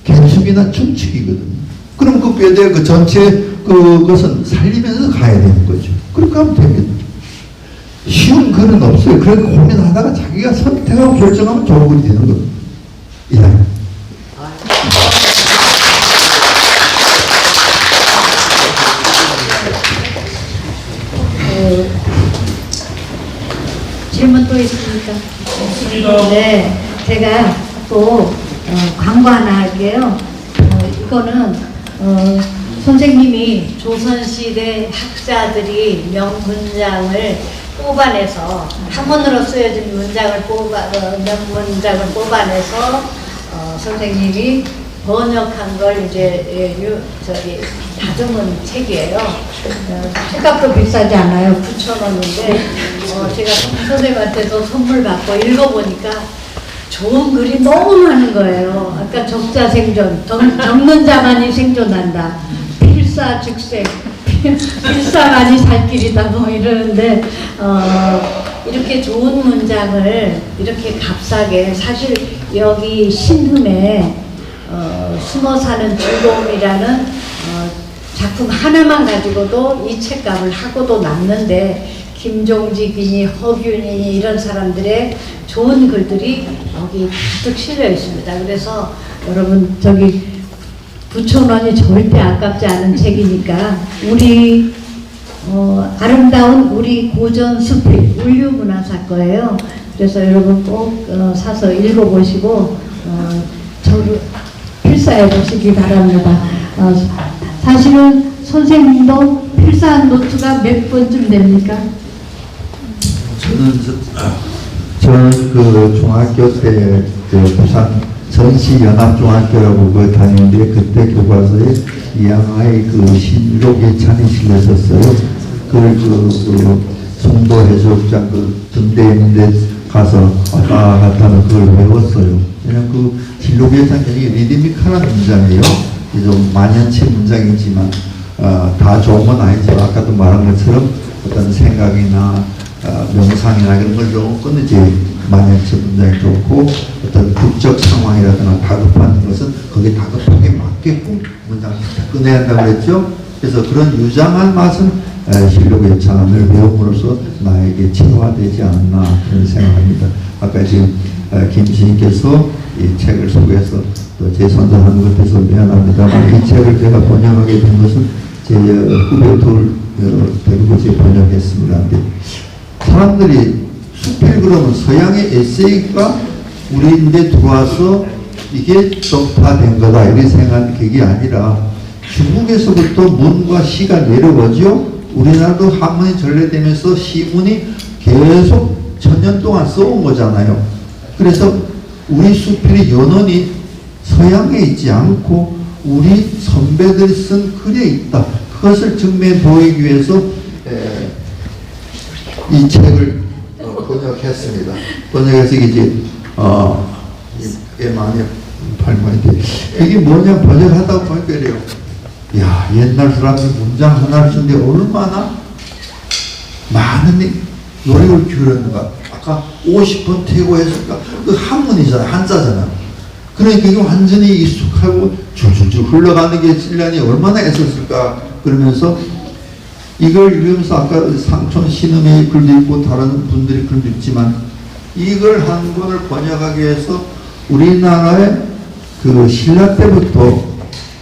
개축이나 중축이거든요. 그럼 그 뼈대 그 전체 그것은 살리면서 가야 되는 거죠. 그렇게 하면 됩니다. 쉬운 글은 없어요. 그러니까 고민하다가 자기가 선택하고 결정하면 좋은 글이 되는 겁니다. 이상. 질문 또 있습니까? 네, 제가 또 광고 하나 할게요. 이거는 선생님이 조선시대 학자들이 명문장을 뽑아내서 한문으로 쓰여진 문장을 명문장을 뽑아내서 선생님이 번역한 걸 이제 다듬은 책이에요. 책값도 비싸지 않아요. 9,000원인데 제가 선생님한테서 선물 받고 읽어보니까 좋은 글이 너무 많은 거예요. 아까 적자 생존, 적는 자만이 생존한다. 필사즉생, 필사만이 살 길이다 뭐 이러는데 이렇게 좋은 문장을 이렇게 값싸게 사실 여기 신흠에 숨어 사는 즐거움이라는 작품 하나만 가지고도 이 책값을 하고도 남는데 김종직이니 허균이니 이런 사람들의 좋은 글들이 여기 가득 실려 있습니다. 그래서 여러분 저기 9,000원이 절대 아깝지 않은 책이니까 우리 아름다운 우리 고전 수필 울류문화사 거예요. 그래서 여러분 꼭 사서 읽어보시고 저를 필사해 보시기 바랍니다. 사실은 선생님도 필사한 노트가 몇 번쯤 됩니까? 저는 그 중학교 때 부산 전시연합중학교라고 그 다니는데 그때 교과서에 이양아의 그 신록의 찬이 실렸었어요. 그걸 송도 해수욕장 그 등대 있는데 가서 왔다 갔다 하면 그걸 외웠어요. 그냥 그 신록의 찬이 리드미컬한 문장이에요. 좀 만연체 문장이지만 다 좋은 건 아니지만 아까도 말한 것처럼 어떤 생각이나 명상이나 이런 걸 좀 끊어지 만연체 문장이 좋고 어떤 극적 상황이라든가 다급한 것은 거기에 다급하게 맞게끔 문장을 끊어야 한다고 그랬죠. 그래서 그런 유장한 맛은 실록의 찬을 배움으로써 나에게 체화되지 않았나 그런 생각합니다. 아까 지금 김 시인께서 이 책을 소개해서 또 제 선전하는 것 같아서 미안합니다만 이 책을 제가 번역하게 된 것은 제 후배 둘 데리고 제가 번역했습니다. 근데 사람들이 수필 그러면 서양의 에세이가 우리인데 들어와서 이게 전파된 거다 이렇게 생각하는 게 아니라 중국에서부터 문과 시가 내려오죠. 우리나라도 한문이 전래되면서 시문이 계속 천년 동안 써온 거잖아요. 그래서 우리 수필이 연원이 서양에 있지 않고 우리 선배들이 쓴 글에 있다. 그것을 증명해 보이기 위해서 이 책을 번역했습니다. 번역해서 이제 많이 팔면인데 이게 뭐냐 번역하다 보니까 이래요. 야, 옛날 사람들 문장 하나를 쓰는데 얼마나 많은 노력을 기울였는가. 아까 50번 퇴고했을까? 그 한문이잖아, 한자잖아. 그러니까 이게 완전히 익숙하고 줄줄줄 흘러가는 게 1년이 얼마나 애썼을까. 그러면서 이걸 읽으면서 아까 상촌 신음의 글도 있고 다른 분들의 글도 있지만 이걸 한 권을 번역하기 위해서 우리나라의 그 신라 때부터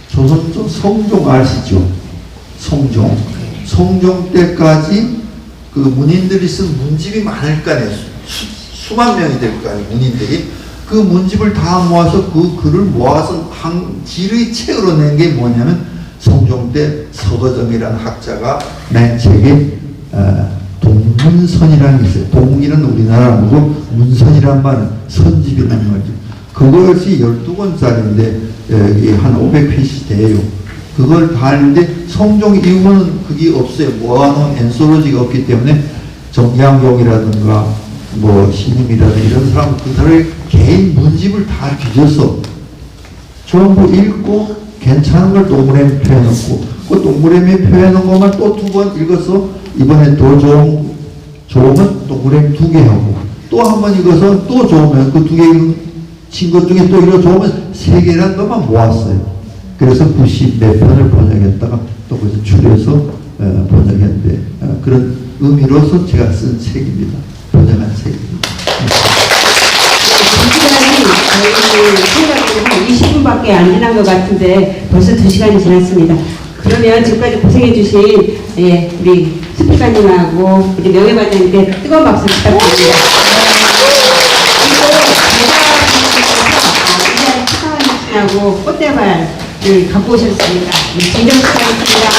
조선조 성종 아시죠? 성종 때까지 그 문인들이 쓴 문집이 많을 거 아니에요. 수만 명이 될 거 아니에요, 문인들이. 그 문집을 다 모아서 그 글을 모아서 한 질의 책으로 낸 게 뭐냐면 성종 때 서거정이라는 학자가 낸 책에 동문선이라는 게 있어요. 동이는 우리나라 말고 문선이란 말은 선집이라는 말이죠. 그것이 12권짜리인데 한 500페이지 돼요. 그걸 다 하는데 성종 이후는 그게 없어요. 모아놓은 엔솔로지가 없기 때문에 정양용이라든가 뭐 신임이라든가 이런 사람 그들의 개인 문집을 다 뒤져서 전부 읽고 괜찮은 걸 동그라미 표해놓고 그 동그라미 표해놓은 것만 또 2번 읽어서 이번에 더 좋으면 동그라미 2개 하고 또 한 번 읽어서 또 좋으면 그 2개 친 것 중에 또 이거 좋으면 3개라는 것만 모았어요. 그래서 94편을 번역했다가 또 거기서 줄여서 번역했는데 그런 의미로서 제가 쓴 책입니다. 번역한 책입니다. 시간이 한 20분밖에 안 지난 것 같은데 벌써 2시간이 지났습니다. 그러면 지금까지 고생해주신 우리 수필가님하고 우리 명예반장님께 뜨거운 박수 부탁드립니다. 그리고 하고 꽃대발을 갖고 오셨습니다. 진정 축하드립니다.